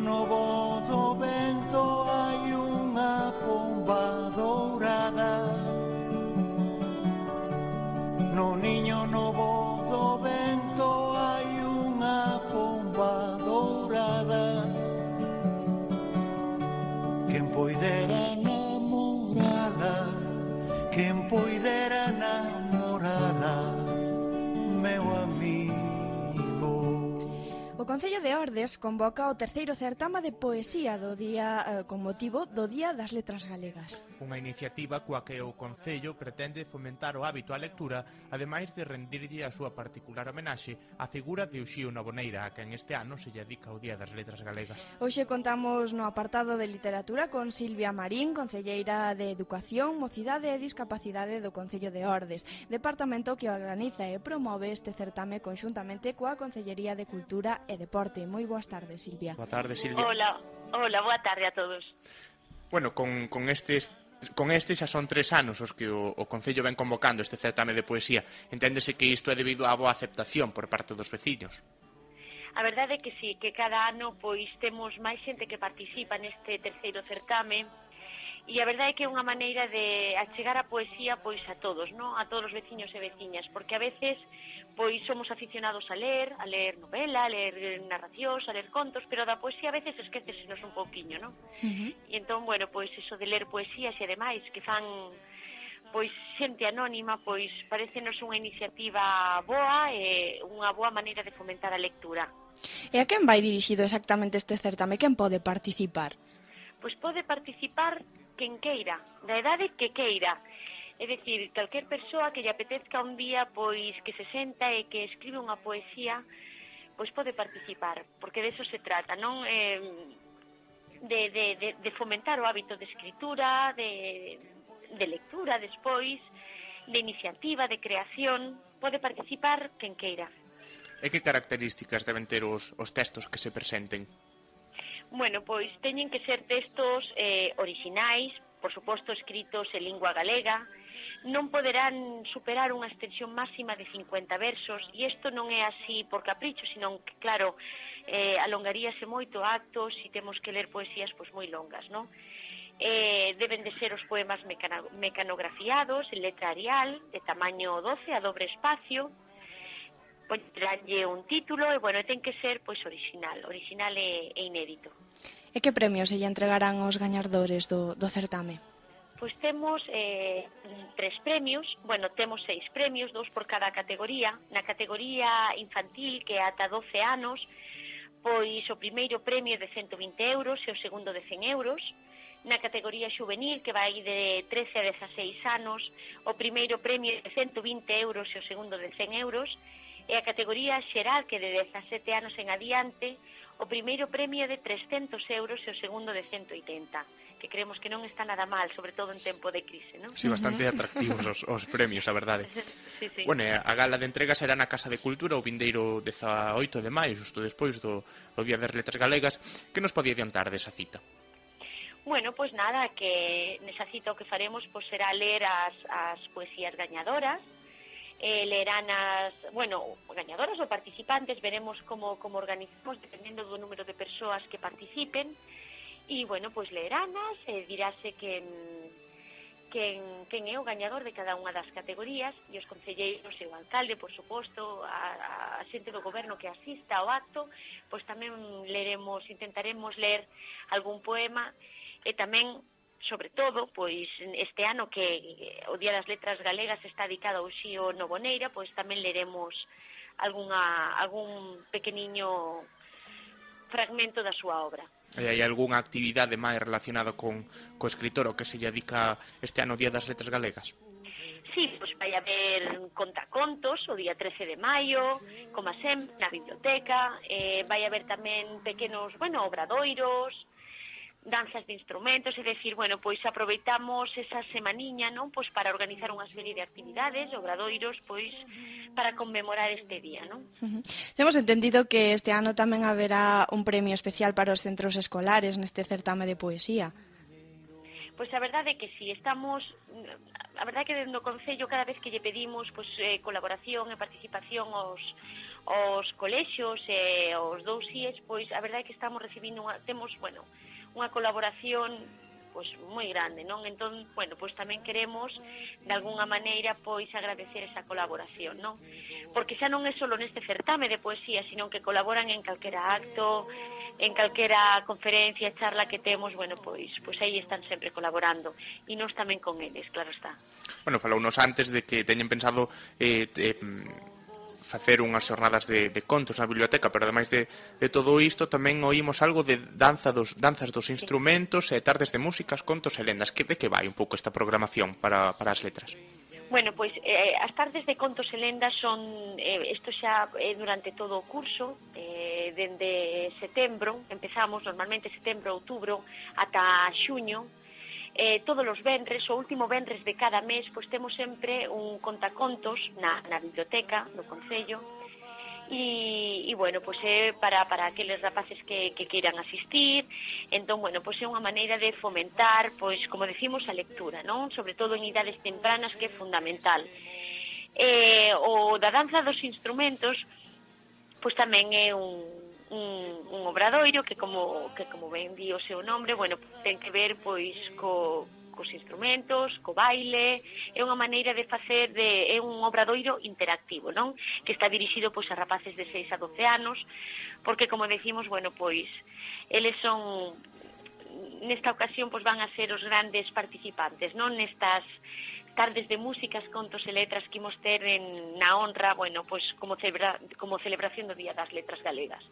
novo do vento hai unha pomba dourada. No niño novo do vento hai unha pomba dourada. Quen poidera namorala, quen poidera namorala, meu amigo. O Concello de Ordes convoca o terceiro certame de poesía do día con motivo do Día das Letras Galegas. Unha iniciativa coa que o Concello pretende fomentar o hábito á lectura, ademais de rendirlle a súa particular homenaxe á figura de Uxío Novoneira, a quen este ano se lle dedica o Día das Letras Galegas. Hoxe contamos no apartado de literatura con Silvia Marín, concelleira de Educación, Mocidade e Discapacidade do Concello de Ordes, departamento que organiza e promove este certame conxuntamente coa Concellería de Cultura e Deporte. Moi boas tardes, Silvia. Boa tarde, Silvia. Hola, boa tarde a todos. Bueno, con estes xa son 3 anos os que o Concello ven convocando este certame de poesía. Enténdese que isto é debido á boa aceptación por parte dos veciños. A verdade é que sí, que cada ano pois temos máis xente que participa neste terceiro certame, e a verdade é que é unha maneira de achegar a poesía pois a todos, non? A todos os veciños e veciñas, porque a veces pois somos aficionados a ler novela, a ler narracións, a ler contos, pero da poesía a veces esquecesenos un pouquiño, non? E entón, bueno, pois iso de ler poesías e ademais que fan pois xente anónima, pois parecenos unha iniciativa boa e unha boa maneira de fomentar a lectura. E a quen vai dirixido exactamente este certame? Quen pode participar? Pois pode participar quen queira, da edade que queira. É dicir, calquer persoa que lle apetezca un día pois que se senta e que escribe unha poesía, pois pode participar, porque de eso se trata, non? De fomentar o hábito de escritura, de lectura despois, de iniciativa, de creación, pode participar quen queira. E que características deben ter os textos que se presenten? Bueno, pois teñen que ser textos orixinais, por suposto escritos en lingua galega, non poderán superar unha extensión máxima de 50 versos, e isto non é así por capricho, sino que, claro, alongaríase moito actos e temos que ler poesías pois moi longas, non? Deben de ser os poemas mecanografiados, en letra Arial, de tamaño 12 a dobre espacio, poñeránlle un título, e, bueno, ten que ser pois original e inédito. E que premios se lle entregarán aos gañadores do certame? Pois temos 3 premios, bueno, temos 6 premios, 2 por cada categoría. Na categoría infantil, que é ata 12 anos, pois o primeiro premio é de 120 euros e o segundo de 100 euros. Na categoría juvenil, que vai de 13 a 16 anos, o primeiro premio é de 120 euros e o segundo de 100 euros. E a categoría xeral, que é de 17 anos en adiante, o primeiro premio é de 300 euros e o segundo de 180, que creemos que non está nada mal, sobre todo en tempo de crise, non? Sí, bastante atractivos os premios, a verdade. Sí. Bueno, a gala de entrega será na Casa de Cultura o vindeiro 18 de maio, xusto despois do Día das Letras Galegas. Que nos podía adiantar desa cita? Bueno, pois nada, que nesa cita o que faremos pois será ler as poesías gañadoras, leerán gañadoras ou participantes, veremos como organizamos dependendo do número de persoas que participen, e, bueno, pois leeranas, dirase quen é o gañador de cada unha das categorías, e os concelleiros e o alcalde, por suposto, a xente do goberno que asista ao acto, pois tamén intentaremos ler algún poema, e tamén, sobre todo, pois este ano que o Día das Letras Galegas está dedicado ao Uxío Novoneira, pois tamén leremos algún pequeniño fragmento da súa obra. E hai algunha actividade máis relacionada co escritor o que se lle dedica este ano o Día das Letras Galegas? Sí, pois vai haber contacontos o día 13 de maio, como sempre, na biblioteca, vai haber tamén pequenos, obradoiros, danzas de instrumentos, é dicir, pois aproveitamos esa semaniña, non, pois para organizar unha serie de actividades, obradoiros, pois para conmemorar este día, non? Temos entendido que este ano tamén haberá un premio especial para os centros escolares neste certame de poesía. Pois a verdade é que si estamos, a verdade é que dentro do Concello cada vez que lle pedimos pois colaboración e participación aos colexios e aos dous-ies, pois a verdade é que estamos recibindo temos, bueno, unha colaboración pois moi grande, non? Entón, bueno, pois tamén queremos de algunha maneira pois agradecer esa colaboración, non? Porque xa non é só neste certame de poesía, sino que colaboran en calquera acto, en calquera conferencia, charla que temos, bueno, pois aí están sempre colaborando e nós tamén con eles, claro está. Bueno, falounos antes de que teñen pensado facer unhas xornadas de contos na biblioteca, pero ademais de todo isto tamén oímos algo de danzas dos instrumentos e tardes de músicas, contos e lendas. De que vai un pouco esta programación para as letras? Bueno, pois as tardes de contos e lendas son isto xa durante todo o curso, dende setembro, empezamos normalmente setembro, outubro, ata xuño. Todos os venres, o último venres de cada mes, pois temos sempre un contacontos na biblioteca do Concello e bueno, pois é para aqueles rapaces que queiran asistir. Entón, bueno, pois é unha maneira de fomentar, pois como decimos, a lectura, non? Sobre todo en idades tempranas, que é fundamental. O da danza dos instrumentos, pois tamén é un obradoiro que como ben di o seu nombre, bueno, ten que ver pois cos instrumentos, co baile, é unha maneira de facer é un obradoiro interactivo, non? Que está dirixido pois a rapaces de 6 a 12 anos, porque como decimos, bueno, pois eles son nesta ocasión pois van a ser os grandes participantes, non? Nestas tardes de músicas, contos e letras que imos ter na honra, bueno, pois como celebración do Día das Letras Galegas.